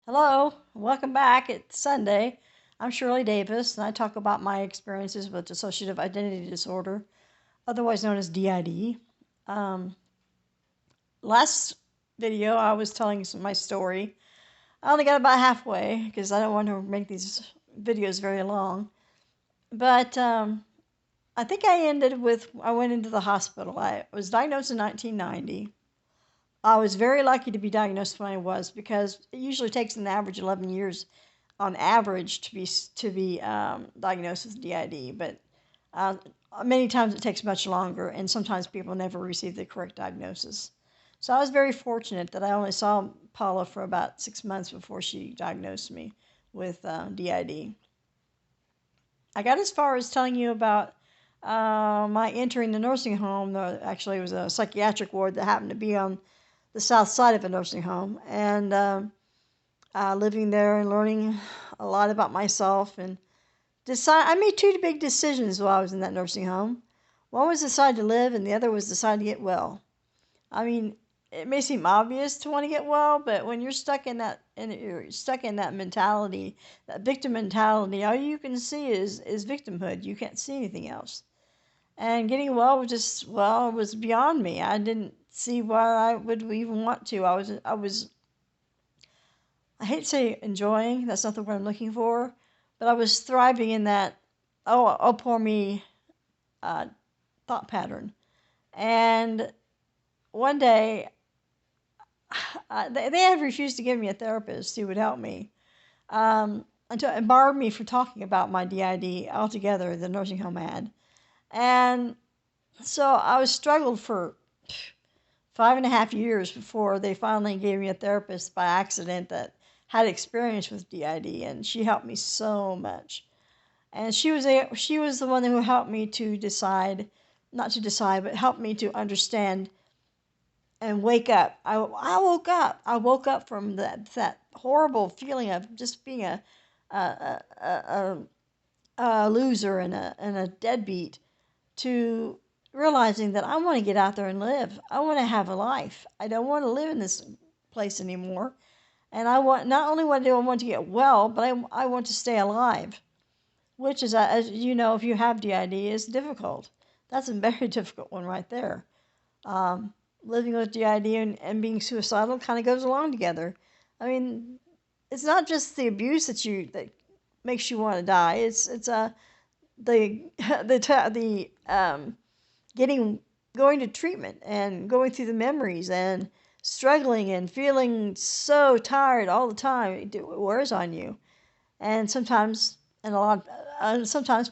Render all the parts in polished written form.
Hello, welcome back. It's Sunday. I'm Shirley Davis, and I talk about my experiences with dissociative identity disorder, otherwise known as DID. Um, Last video, I was telling my story. I only got about halfway because I don't want to make these videos very long. But I think I went into the hospital. I was diagnosed in 1990. I was very lucky to be diagnosed when I was because it usually takes an average 11 years on average to be diagnosed with DID, but uh, many times it takes much longer, and sometimes people never receive the correct diagnosis. So I was very fortunate that I only saw Paula for about 6 months before she diagnosed me with DID. I got as far as telling you about my entering the nursing home. Actually, it was a psychiatric ward that happened to be on the south side of a nursing home, and living there and learning a lot about myself and I made two big decisions while I was in that nursing home. One was decide to live, and the other was decide to get well. I mean, it may seem obvious to want to get well, but when you're stuck in that mentality, that victim mentality, all you can see is victimhood. You can't see anything else. And getting well it was beyond me. I didn't see why I would even want to. I hate to say enjoying, that's not the word I'm looking for, but I was thriving in that, oh poor me uh, thought pattern. And one day, they had refused to give me a therapist who would help me until and barred me from talking about my DID altogether, the nursing home had. And so I was struggled for 5.5 years before they finally gave me a therapist by accident that had experience with DID, and she helped me so much. And she was the one who helped me to decide, not to decide, but helped me to understand and wake up. I woke up. I woke up from that horrible feeling of just being a, a, a, a loser and a deadbeat to realizing that I want to get out there and live. I want to have a life. I don't want to live in this place anymore. And I want not only do I want to get well, but I want to stay alive, which is, as you know, if you have DID, is difficult. That's a very difficult one right there. Um, Living with DID and being suicidal kind of goes along together. I mean, it's not just the abuse that makes you want to die. It's the the getting going to treatment and going through the memories and struggling and feeling so tired all the time. It wears on you, and sometimes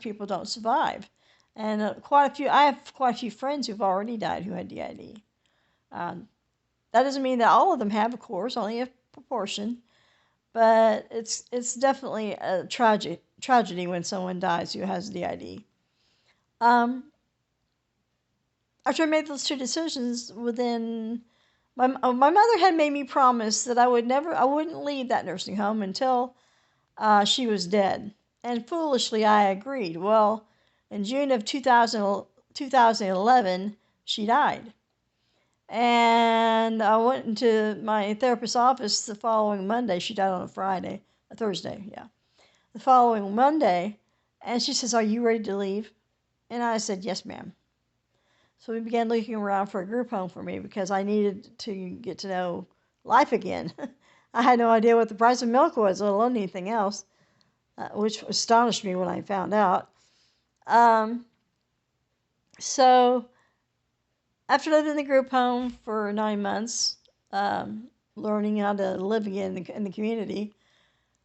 people don't survive. And I have quite a few friends who've already died who had DID. Um, that doesn't mean that all of them have, of course, only a proportion, but it's definitely a tragedy when someone dies who has DID. Um, After I made those two decisions, my mother had made me promise that I wouldn't leave that nursing home until she was dead, and foolishly I agreed. Well, in June of 2011, she died. And I went into my therapist's office the following Monday. She died on a Thursday, yeah. The following Monday, and she says, "Are you ready to leave?" And I said, "Yes, ma'am." So we began looking around for a group home for me because I needed to get to know life again. I had no idea what the price of milk was, let alone anything else, which astonished me when I found out. Um, so after living in the group home for 9 months, learning how to live again in the community,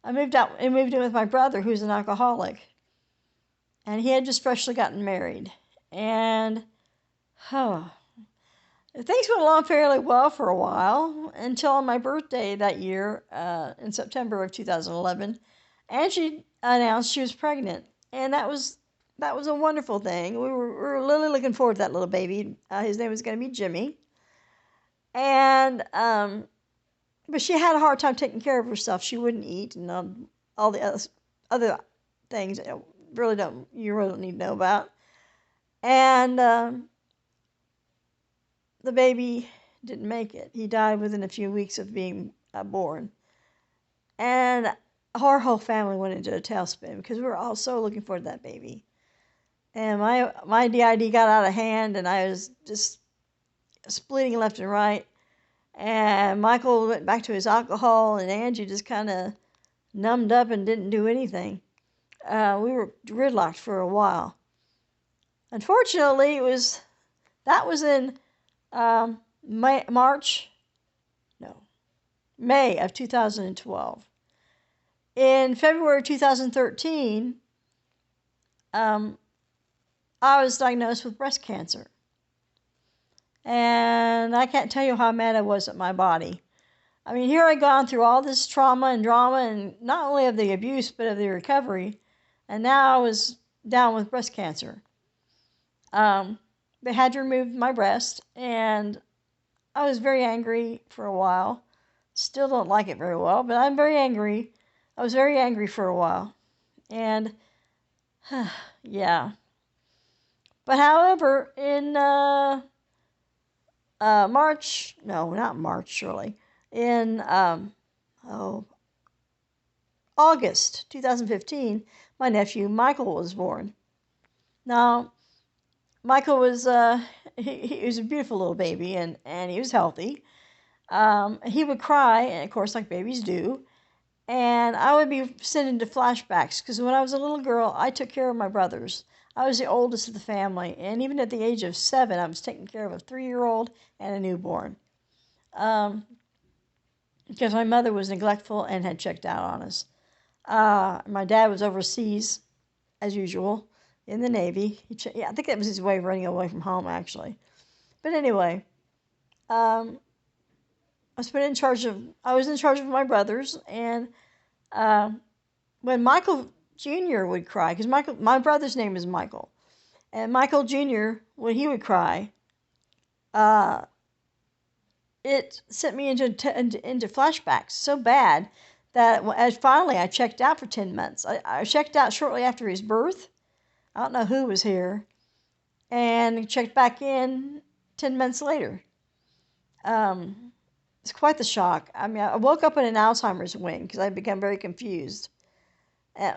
I moved out and moved in with my brother, who's an alcoholic, and he had just freshly gotten married. And oh, things went along fairly well for a while until on my birthday that year, in September of 2011, and she announced she was pregnant, and that was a wonderful thing. We were really looking forward to that little baby. His name was going to be Jimmy, and but she had a hard time taking care of herself. She wouldn't eat, and all the other things that you really don't need to know about. And the baby didn't make it. He died within a few weeks of being born. And our whole family went into a tailspin because we were all so looking forward to that baby. And my DID got out of hand, and I was just splitting left and right. And Michael went back to his alcohol, and Angie just kind of numbed up and didn't do anything. We were gridlocked for a while. Unfortunately, that was in May of 2012. In February 2013, I was diagnosed with breast cancer. And I can't tell you how mad I was at my body. I mean, here I'd gone through all this trauma and drama, and not only of the abuse, but of the recovery. And now I was down with breast cancer. They had to remove my breast, and I was very angry for a while. Still don't like it very well, but I'm very angry. I was very angry for a while. And, yeah. But however, in in August 2015, my nephew Michael was born. Now, Michael was he was a beautiful little baby, and he was healthy. He would cry, and of course, like babies do. And I would be sent into flashbacks because when I was a little girl, I took care of my brothers. I was the oldest of the family, and even at the age of 7, I was taking care of a 3-year-old and a newborn. Because my mother was neglectful and had checked out on us. My dad was overseas, as usual, in the Navy. I think that was his way of running away from home, actually. But anyway, I was in charge of my brothers, and when Michael Jr. would cry, because my brother's name is Michael, and Michael Jr., when he would cry, it sent me into flashbacks so bad that finally I checked out for 10 months. I checked out shortly after his birth. I don't know who was here, and checked back in 10 months later. It's quite the shock. I mean, I woke up in an Alzheimer's wing because I'd become very confused.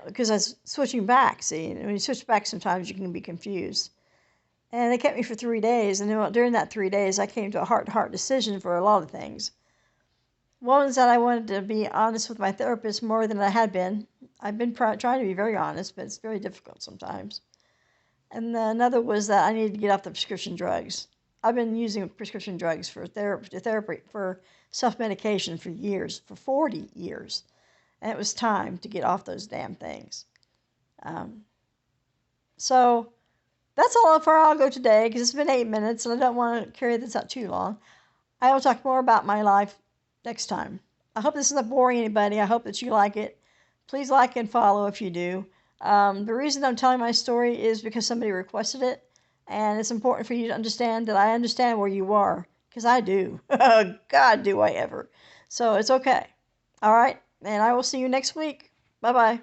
Because I was switching back, see? And when you switch back, sometimes you can be confused. And they kept me for 3 days, and during that 3 days, I came to a heart-to-heart decision for a lot of things. One was that I wanted to be honest with my therapist more than I had been. I've been trying to be very honest, but it's very difficult sometimes. And another was that I needed to get off the prescription drugs. I've been using prescription drugs for therapy for self-medication for years, for 40 years. And it was time to get off those damn things. So that's all for I'll go today, because it's been 8 minutes, and I don't want to carry this out too long. I will talk more about my life next time. I hope this isn't boring anybody. I hope that you like it. Please like and follow if you do. The reason I'm telling my story is because somebody requested it, and it's important for you to understand that I understand where you are, because I do. God, do I ever. So it's okay. All right, and I will see you next week. Bye-bye.